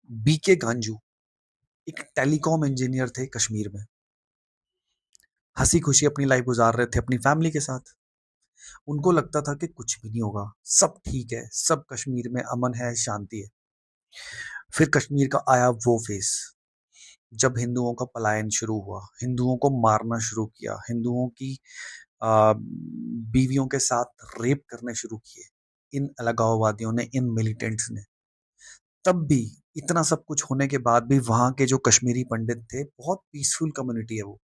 BK गांजू एक telecom engineer थे कश्मीर में। हंसी खुशी अपनी लाइफ गुजार रहे थे अपनी फैमिली के साथ। उनको लगता था कि कुछ भी नहीं होगा, सब ठीक है, सब कश्मीर में अमन है, शांति है। फिर कश्मीर का आया वो फेस जब हिंदुओं का पलायन शुरू हुआ, हिंदुओं को मारना शुरू किया, हिंदुओं की बीवियों के साथ रेप करने शुरू किए इन अलगाववादियों ने, इन मिलिटेंट्स ने। तब भी, इतना सब कुछ होने के बाद भी, वहां के जो कश्मीरी पंडित थे, बहुत पीसफुल कम्युनिटी है वो।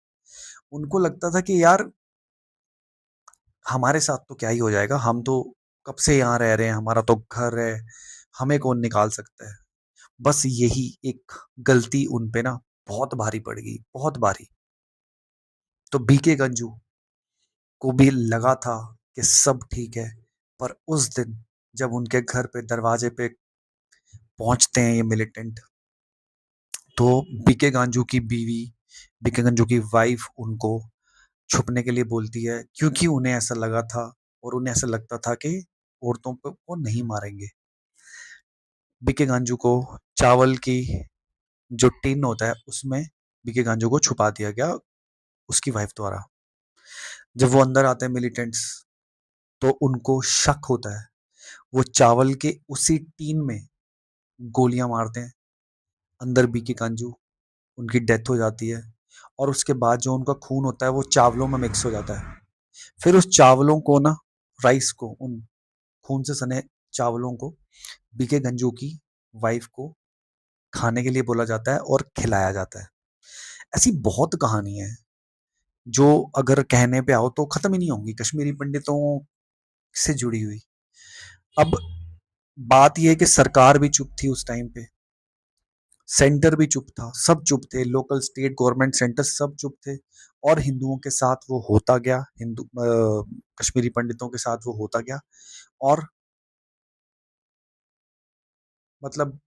उनको लगता था कि यार हमारे साथ तो क्या ही हो जाएगा, हम तो कब से यहाँ रह रहे हैं, हमारा तो घर है, हमें कौन निकाल सकता है। बस यही एक गलती उन पे ना बहुत भारी पड़ गई, बहुत भारी। तो बीके गंजू को भी लगा था कि सब ठीक है, पर उस दिन जब उनके घर पे दरवाजे पे पहुंचते हैं ये मिलिटेंट, तो बीके गांजू की बीवी, बीके गंजू की वाइफ उनको छुपने के लिए बोलती है, क्योंकि उन्हें ऐसा लगा था और उन्हें ऐसा लगता था कि औरतों को वो नहीं मारेंगे। बीके गांजू को चावल की जो टिन होता है उसमें बीके गांजू को छुपा दिया गया उसकी वाइफ द्वारा। जब वो अंदर आते हैं मिलिटेंट्स, तो उनको शक होता है, वो चावल के उसी टीन में गोलियां मारते हैं। अंदर बीके गांजू, उनकी डेथ हो जाती है, और उसके बाद जो उनका खून होता है वो चावलों में मिक्स हो जाता है। फिर उस चावलों को ना, राइस को, उन खून से सने चावलों को बीके गंजू की वाइफ को खाने के लिए बोला जाता है और खिलाया जाता है। ऐसी बहुत कहानियां हैं जो अगर कहने पे आओ तो खत्म ही नहीं होंगी, कश्मीरी पंडितों से जुड़ी हुई। अब बात यह है कि सरकार भी चुप थी उस टाइम पे, सेंटर भी चुप था, सब चुप थे, लोकल स्टेट गवर्नमेंट सेंटर सब चुप थे। और हिंदुओं के साथ वो होता गया, कश्मीरी पंडितों के साथ वो होता गया। और मतलब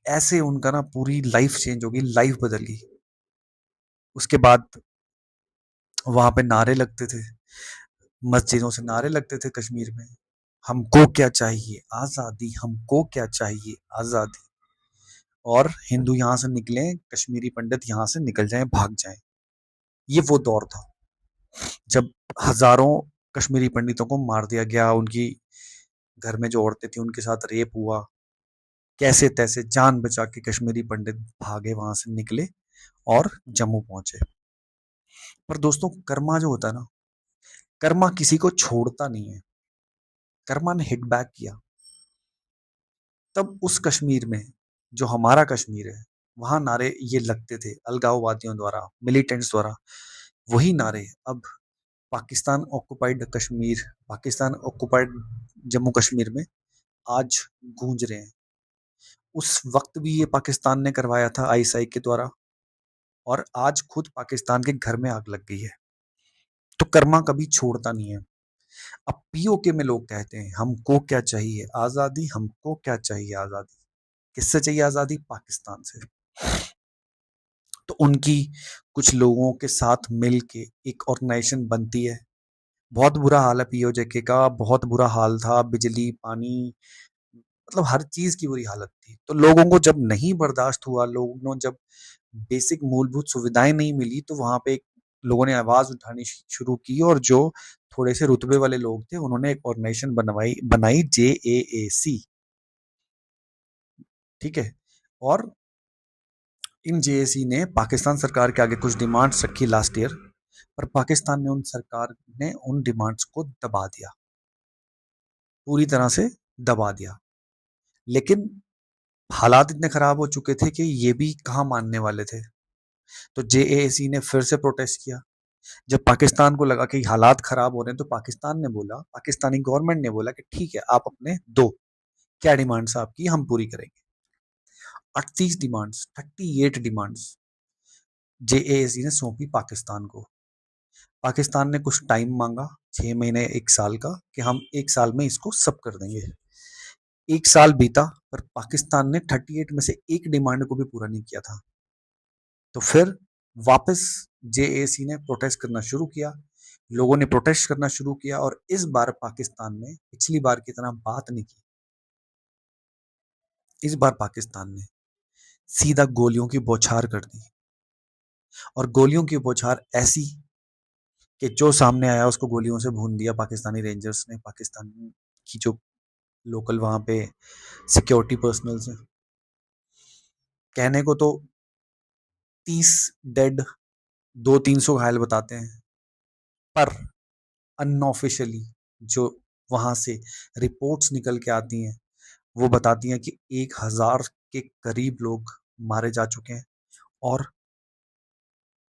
ऐसे उनका ना पूरी लाइफ चेंज होगी, लाइफ बदल गई। उसके बाद वहां पे नारे लगते थे, मस्जिदों से नारे लगते थे कश्मीर में, हमको क्या चाहिए आजादी, हमको क्या चाहिए आजादी। और हिंदू यहाँ से निकले, कश्मीरी पंडित यहाँ से निकल जाएं, भाग जाएं। ये वो दौर था जब हजारों कश्मीरी पंडितों को मार दिया गया, उनकी घर में जो औरतें थी उनके साथ रेप हुआ। कैसे तैसे जान बचा के कश्मीरी पंडित भागे, वहां से निकले और जम्मू पहुंचे। पर दोस्तों, कर्मा जो होता है ना, कर्मा किसी को छोड़ता नहीं है। कर्मा ने हिट बैक किया। तब उस कश्मीर में, जो हमारा कश्मीर है, वहां नारे ये लगते थे अलगाववादियों द्वारा, मिलिटेंट्स द्वारा। वही नारे अब पाकिस्तान ऑक्युपाइड कश्मीर, पाकिस्तान ऑक्युपाइड जम्मू कश्मीर में आज गूंज रहे हैं। उस वक्त भी ये पाकिस्तान ने करवाया था आईएसआई के द्वारा, और आज खुद पाकिस्तान के घर में आग लग गई है। तो कर्मा कभी छोड़ता नहीं है। अब पीओके में लोग कहते हैं हमको क्या चाहिए आजादी, हमको क्या चाहिए आजादी। किससे चाहिए आजादी? पाकिस्तान से। तो उनकी कुछ लोगों के साथ मिल के एक ऑर्गेनाइजेशन बनती है। बहुत बुरा हाल है पीओजेके का, बहुत बुरा हाल था, बिजली पानी, मतलब हर चीज की बुरी हालत थी। तो लोगों को जब नहीं बर्दाश्त हुआ, लोगों ने जब बेसिक मूलभूत सुविधाएं नहीं मिली, तो वहां पे लोगों ने आवाज उठानी शुरू की, और जो थोड़े से रुतबे वाले लोग थे उन्होंने एक ऑर्गेनाइजेशन बनाई JAAC। ठीक है। और इन JAC ने पाकिस्तान सरकार के आगे कुछ डिमांड्स रखी लास्ट ईयर, पर पाकिस्तान ने, उन सरकार ने उन डिमांड्स को दबा दिया, पूरी तरह से दबा दिया। लेकिन हालात इतने खराब हो चुके थे कि ये भी कहाँ मानने वाले थे। तो JAC ने फिर से प्रोटेस्ट किया। जब पाकिस्तान को लगा कि हालात खराब हो रहे हैं, तो पाकिस्तान ने बोला, पाकिस्तानी गवर्नमेंट ने बोला कि ठीक है, आप अपने दो, क्या डिमांड्स आपकी हम पूरी करेंगे। 38 डिमांड्स, 38 डिमांड्स JAC ने सौंपी पाकिस्तान को। पाकिस्तान ने कुछ टाइम मांगा, 6 महीने, 1 साल का, कि हम 1 साल में इसको सब कर देंगे। 1 साल बीता, पर पाकिस्तान ने 38 में से एक डिमांड को भी पूरा नहीं किया था। तो फिर वापस JAC ने प्रोटेस्ट करना शुरू किया, लोगों ने प्रोटेस्ट करना शुरू किया, और इस बार पाकिस्तान ने पिछली बार की तरह बात नहीं की। इस बार पाकिस्तान ने सीधा गोलियों की बौछार कर दी, और गोलियों की बौछार ऐसी कि जो सामने आया उसको गोलियों से भून दिया पाकिस्तानी रेंजर्स ने, पाकिस्तान की जो लोकल वहां पे सिक्योरिटी पर्सनल हैं। कहने को तो 30 डेड, 200-300 घायल बताते हैं, पर अनऑफिशियली जो वहां से रिपोर्ट्स निकल के आती हैं वो बताती हैं कि 1000 के करीब लोग मारे जा चुके हैं और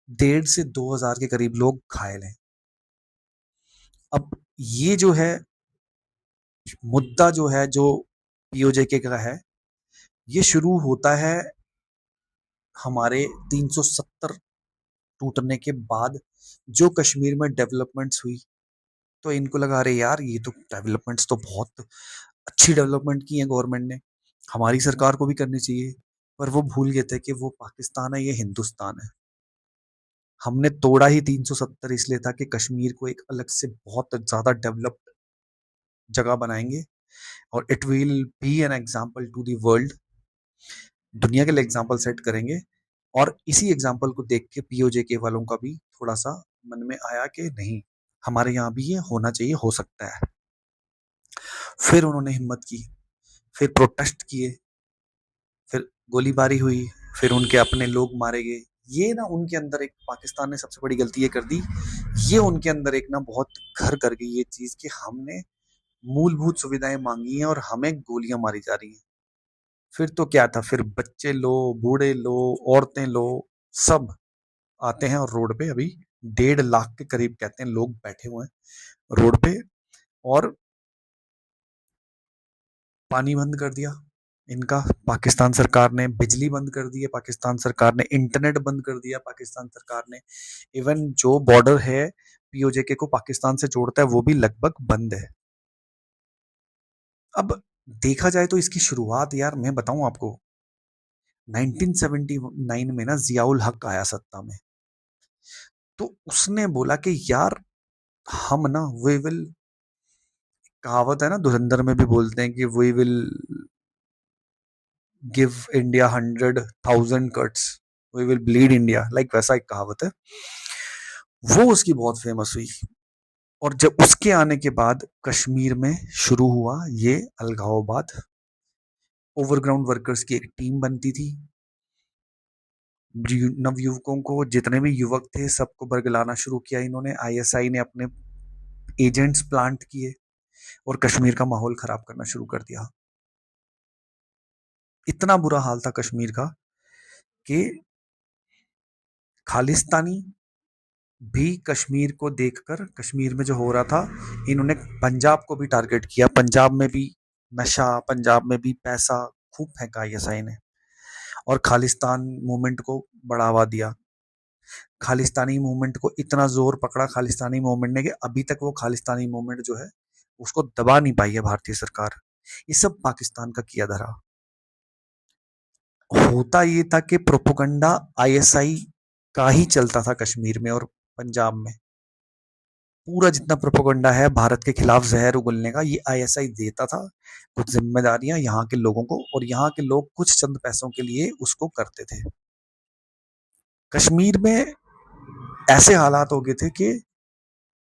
1.5 से 2000 के करीब लोग घायल हैं। अब ये जो है मुद्दा जो है, जो पीओजेके का है, ये शुरू होता है हमारे 370 टूटने के बाद। जो कश्मीर में डेवलपमेंट्स हुई तो इनको लगा, अरे यार ये तो डेवलपमेंट्स तो बहुत अच्छी डेवलपमेंट की है गवर्नमेंट ने, हमारी सरकार को भी करनी चाहिए। पर वो भूल गए थे कि वो पाकिस्तान है, ये हिंदुस्तान है। हमने तोड़ा ही 370 इसलिए था कि कश्मीर को एक अलग से बहुत ज्यादा डेवलप्ड जगह बनाएंगे, और it will be an example to the world, दुनिया के लिए एग्जाम्पल सेट करेंगे। और इसी एग्जाम्पल को देख के पीओजेके वालों का भी थोड़ा सा मन में आया कि नहीं, हमारे यहाँ भी ये होना चाहिए, हो सकता है। फिर उन्होंने हिम्मत की, फिर प्रोटेस्ट किए, फिर गोलीबारी हुई, फिर उनके अपने लोग मारे गए। ये ना उनके अंदर एक, पाकिस्तान ने सबसे बड़ी गलती ये कर दी, ये उनके अंदर एक ना बहुत घर कर गई ये चीज कि हमने मूलभूत सुविधाएं मांगी हैं और हमें गोलियां मारी जा रही हैं। फिर तो क्या था, फिर बच्चे लो, बूढ़े लो, औरतें लो, सब आते हैं और रोड पे अभी 1.5 लाख के करीब कहते हैं लोग बैठे हुए हैं रोड पे। और पानी बंद कर दिया इनका पाकिस्तान सरकार ने, बिजली बंद कर दी है पाकिस्तान सरकार ने, इंटरनेट बंद कर दिया पाकिस्तान सरकार ने। इवन जो बॉर्डर है पीओजेके को पाकिस्तान से जोड़ता है वो भी लगभग बंद है। अब देखा जाए तो इसकी शुरुआत, यार मैं बताऊं आपको, 1979 में ना जियाउल हक आया सत्ता में। तो उसने बोला कि यार हम ना, वी विल, कहावत है ना, धुरंधर में भी बोलते हैं कि we will give India 100,000 cuts, we will bleed India, like वैसा एक कहावत है। वो उसकी बहुत फेमस हुई। और जब उसके आने के बाद कश्मीर में शुरू हुआ ये अलगाववाद, ओवरग्राउंड वर्कर्स की एक टीम बनती थी, नवयुवकों को, जितने भी युवक थे सबको बरगलाना शुरू किया इन्होंने, आईएसआई ने अपने एजेंट्स प्लांट किए और कश्मीर का माहौल खराब करना शुरू कर दिया। इतना बुरा हाल था कश्मीर का कि खालिस्तानी भी कश्मीर को देखकर, कश्मीर में जो हो रहा था, इन्होंने पंजाब को भी टारगेट किया। पंजाब में भी नशा, पंजाब में भी पैसा खूब फेंका आईएसआई ने, और खालिस्तान मूवमेंट को बढ़ावा दिया। खालिस्तानी मूवमेंट को इतना जोर पकड़ा खालिस्तानी मूवमेंट ने कि अभी तक वो खालिस्तानी मूवमेंट जो है उसको दबा नहीं पाई है भारतीय सरकार। ये सब पाकिस्तान का किया धरा। होता ये था कि प्रोपोगंडा आईएसआई का ही चलता था कश्मीर में और पंजाब में। पूरा जितना प्रोपोगंडा है भारत के खिलाफ जहर उगलने का, ये आईएसआई देता था। कुछ जिम्मेदारियां यहाँ के लोगों को, और यहाँ के लोग कुछ चंद पैसों के लिए उसको करते थे। कश्मीर में ऐसे हालात हो गए थे कि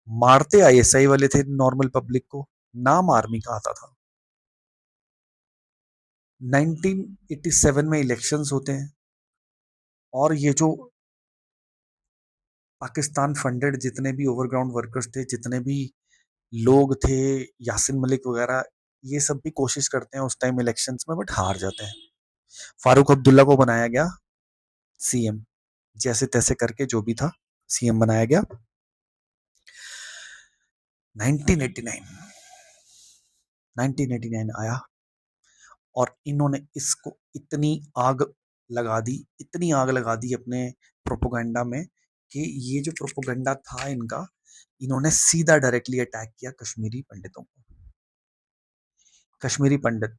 मारते आईएसआई वाले थे नॉर्मल पब्लिक को, नाम आर्मी का आता था। 1987 में इलेक्शंस होते हैं, और ये जो पाकिस्तान फंडेड जितने भी ओवरग्राउंड वर्कर्स थे, जितने भी लोग थे, यासिन मलिक वगैरह, ये सब भी कोशिश करते हैं उस टाइम इलेक्शंस में, बट हार जाते हैं। फारूक अब्दुल्ला को बनाया गया सीएम, जैसे तैसे करके जो भी था सीएम बनाया गया। 1989 1989 आया, और इन्होंने इसको इतनी आग लगा दी, इतनी आग लगा दी अपने प्रोपोगंडा में कि ये जो प्रोपोगंडा था इनका, इन्होंने सीधा डायरेक्टली अटैक किया कश्मीरी पंडितों को। कश्मीरी पंडित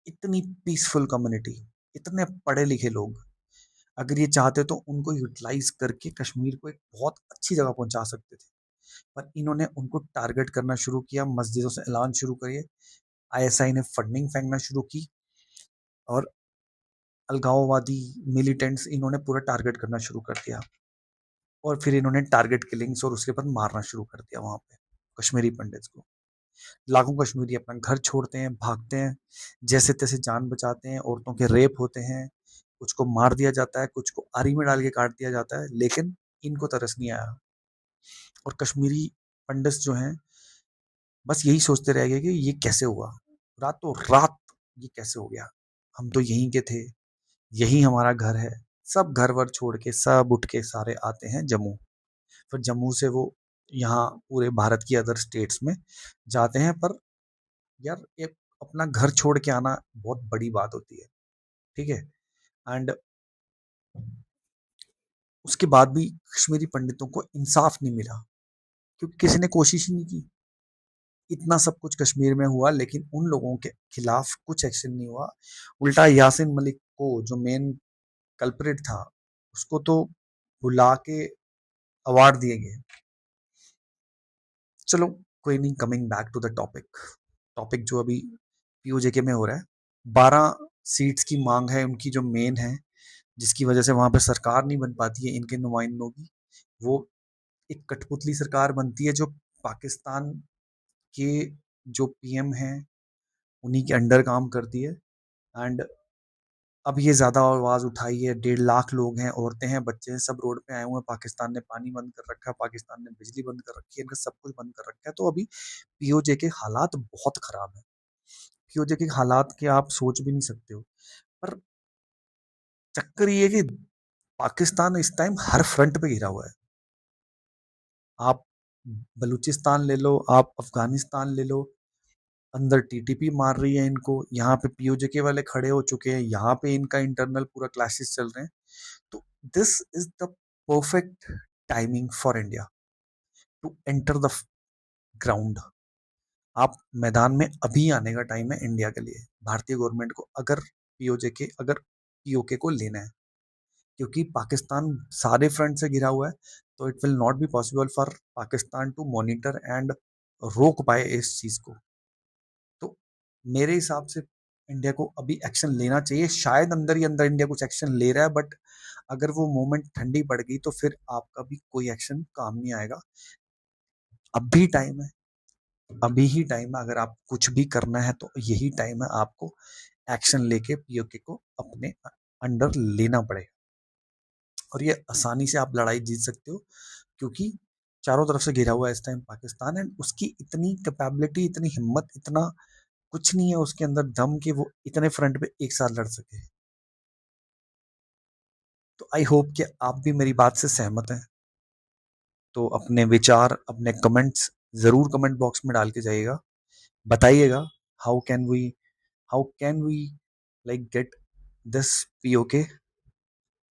इतनी पीसफुल कम्युनिटी, इतने पढ़े लिखे लोग, अगर ये चाहते तो उनको यूटिलाइज करके कश्मीर को एक बहुत अच्छी जगह पहुंचा सकते थे। पर इन्होंने उनको टारगेट करना शुरू किया, मस्जिदों से ऐलान शुरू करिए, आईएसआई ने फंडिंग फेंकना शुरू की, और अलगाववादी मिलिटेंट्स इन्होंने पूरा टारगेट करना शुरू कर दिया और फिर इन्होंने टारगेट किलिंग्स और उसके बाद मारना शुरू कर दिया वहां पे कश्मीरी पंडित्स को। लाखों कश्मीरी अपना घर छोड़ते हैं, भागते हैं, जैसे तैसे जान बचाते हैं, औरतों के रेप होते हैं, कुछ को मार दिया जाता है, कुछ को आरी में डाल के काट दिया जाता है, लेकिन इनको तरस नहीं आया। और कश्मीरी पंडित्स जो हैं बस यही सोचते रह गए कि ये कैसे हुआ, रातों रात ये कैसे हो गया, हम तो यहीं के थे, यही हमारा घर है। सब घर वर छोड़ के सब उठ के सारे आते हैं जम्मू। फिर जम्मू से वो यहाँ पूरे भारत की अदर स्टेट्स में जाते हैं। पर यार एक अपना घर छोड़ के आना बहुत बड़ी बात होती है, ठीक है। एंड उसके बाद भी कश्मीरी पंडितों को इंसाफ नहीं मिला क्योंकि किसी ने कोशिश ही नहीं की। इतना सब कुछ कश्मीर में हुआ लेकिन उन लोगों के खिलाफ कुछ एक्शन नहीं हुआ। उल्टा यासिन मलिक को जो मेन कल्प्रिट था उसको तो बुला के अवार्ड दिए गए। चलो कोई नहीं, coming back to the topic. Topic जो अभी पीओजेके में हो रहा है, 12 सीट्स की मांग है उनकी जो मेन है, जिसकी वजह से वहां पे सरकार नहीं बन पाती है इनके नुमाइंदों की। वो एक कठपुतली सरकार बनती है जो पाकिस्तान के जो पीएम हैं उन्हीं के अंडर काम करती है। एंड अब ये ज्यादा आवाज उठाई है, 1.5 लाख लोग हैं, औरतें हैं, बच्चे हैं, सब रोड पे आए हुए हैं। पाकिस्तान ने पानी बंद कर रखा है, पाकिस्तान ने बिजली बंद कर रखी है, इनका सब कुछ बंद कर रखा है। तो अभी पीओजे के हालात बहुत खराब है। पीओजे के हालात के आप सोच भी नहीं सकते हो। पर चक्कर ये है कि पाकिस्तान इस टाइम हर फ्रंट पे घिरा हुआ है। आप बलूचिस्तान ले लो, आप अफगानिस्तान ले लो, अंदर टीटीपी मार रही है इनको, यहाँ पे पीओजेके वाले खड़े हो चुके हैं, यहाँ पे इनका इंटरनल पूरा क्लासेस चल रहे हैं। तो this is the perfect timing for India to enter the ground. आप मैदान में अभी आने का टाइम है इंडिया के लिए, भारतीय गवर्नमेंट को, अगर पीओके को लेना है। क्योंकि पाकिस्तान सारे फ्रंट से घिरा हुआ है, तो it will not be possible for Pakistan to monitor and रोक पाए इस चीज को। तो मेरे हिसाब से इंडिया को अभी एक्शन लेना चाहिए। शायद अंदर ही अंदर इंडिया कुछ एक्शन ले रहा है, बट अगर वो मोमेंट ठंडी पड़ गई तो फिर आपका भी कोई एक्शन काम नहीं आएगा। अब भी टाइम है, अभी ही टाइम है। अगर आप कुछ भी करना है तो यही टाइम है आपको एक्शन लेके पीओके को अपने अंडर लेना पड़ेगा। और ये आसानी से आप लड़ाई जीत सकते हो क्योंकि चारों तरफ से घिरा हुआ है इस टाइम पाकिस्तान, एंड उसकी इतनी कैपेबिलिटी, इतनी हिम्मत, इतना कुछ नहीं है उसके अंदर दम कि वो इतने फ्रंट पे एक साथ लड़ सके। तो आई होप कि आप भी मेरी बात से सहमत हैं। तो अपने विचार, अपने कमेंट्स जरूर कमेंट बॉक्स में डाल के जाइएगा, बताइएगा how can we how can we like get this PoK.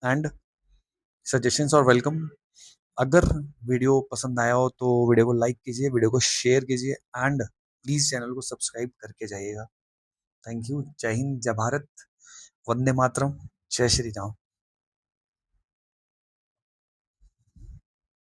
And suggestions और वेलकम। अगर वीडियो पसंद आया हो तो वीडियो को लाइक कीजिए, वीडियो को शेयर कीजिए, एंड प्लीज चैनल को सब्सक्राइब करके जाइएगा। Thank you. जय हिंद, जय भारत, वंदे मातरम, जय श्री राम।